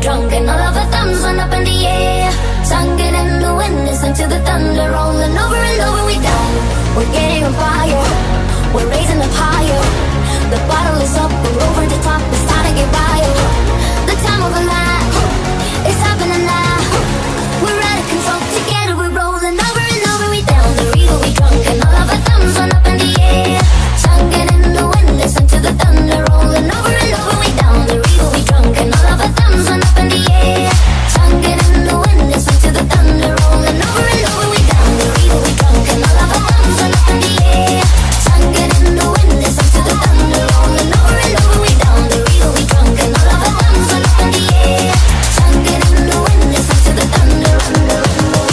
drunk and all of our thumbs went up in the air. Singing in the wind, listen to the thunder rolling over and over. We down, we're getting on fire, we're raising up higher. The bottle is up, we're over the top, it's time to get wild. The time of a life, it's happening now. We're out of control, together we're rolling over and over. We down, the river, we drunk and all of our thumbs went up in the air. Singing in the wind, listen to the thunder rolling over and over. We down, the river, we drunk and all of our thumbs went up in the air. Singing in the wind, listen to the thunder rolling over and over. We down, the river, we drunk and all of our thumbs went up in the air. Singing in the wind, listen to the thunder rolling over and over. We down, the river, we drunk and all of our thumbs went up in the air. Singing in the wind, listen to the thunder rolling over.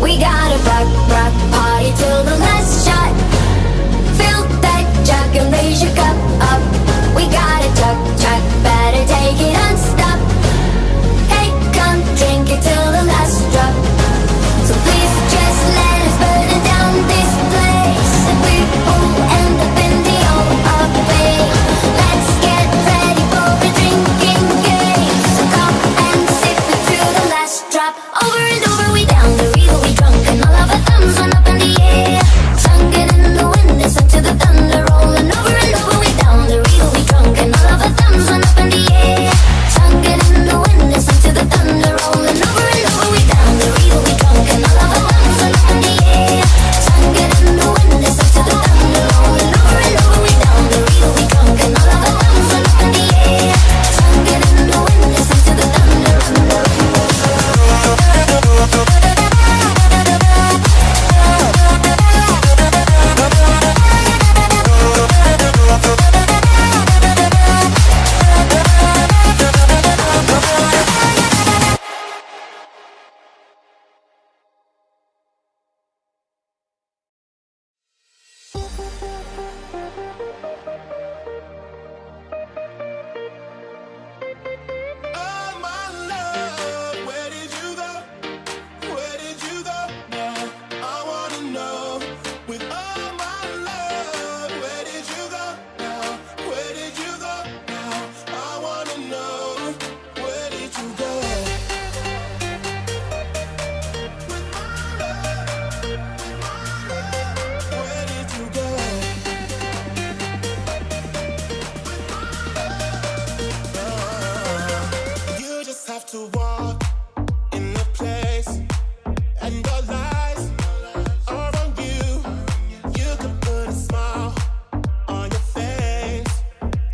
We got a rock party till the last shot. Fill that jug and raise your cup up. We got a truck, better take it unstop. Hey, come drink it till the last drop. So please just let us burn down this place, and we will end up in the O.of.A. Let's get ready for a drinking game. So come and sip it till the last drop. Over and over, we down the river, we drunk and all of our thumbs went up in the air. Singing in the wind, listen to the thunder rolling over and over. We down the river, we drunk and all of our thumbs went up in the air. Singing in the wind, listen to the thunder rolling over and over. We down the river, we drunk and all of our thumbs went up in the air. Singing in the wind, listen to the thunder rolling over and over. We down the river, we drunk and all of our thumbs went up in the air. Singing in the wind, listen to the thunder rolling over. Oh my love, where did you go? Where did you go now? I wanna know. With all my love, where did you go now? Where did you go now? I wanna know. Where did you go? With my love, where did you go? You just have to walk in the place, and your lies are on you. You could put a smile on your face,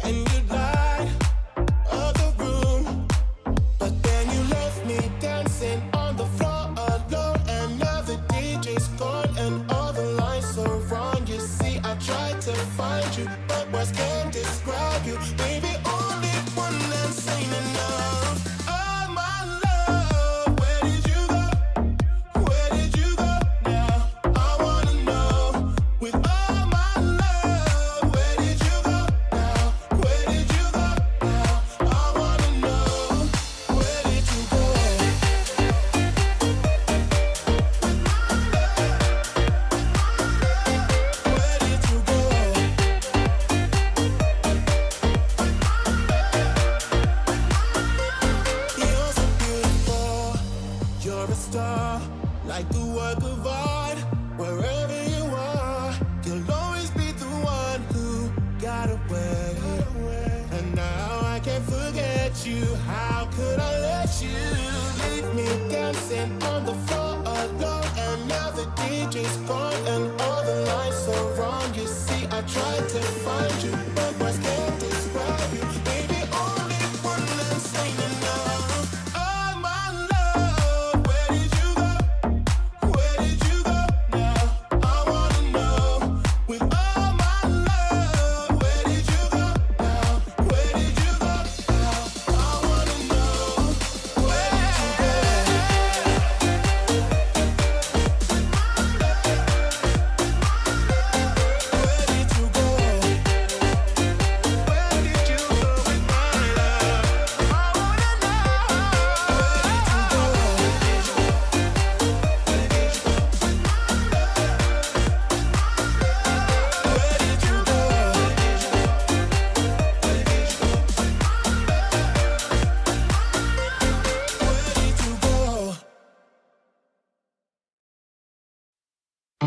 and you light up the room. But then you left me dancing on the floor alone, and now the DJ's gone, and all the lights are wrong. You see, I tried to find you, but words can't describe you. Baby, only one that's ain't enough. Oh my love, where did you go? Where did you go now? I wanna know. With all my love, where did you go now? Where did you go now? I wanna know. Where did you go? Where did you go? You're so beautiful, you're a star, like a work of art. Wherever you are, you'll always be the one who got away. And now I can't forget you. How could I let you leave me dancing on the floor alone? And now the DJ's gone, and all the lights are wrong. You see, I tried to find you, but words can't describe you. Baby, only one that's ain't enough. Oh my love, where did you go? Where did you go now? I wanna know. With all my love, where did you go now? Where did you go now? I wanna know. Where did you go? I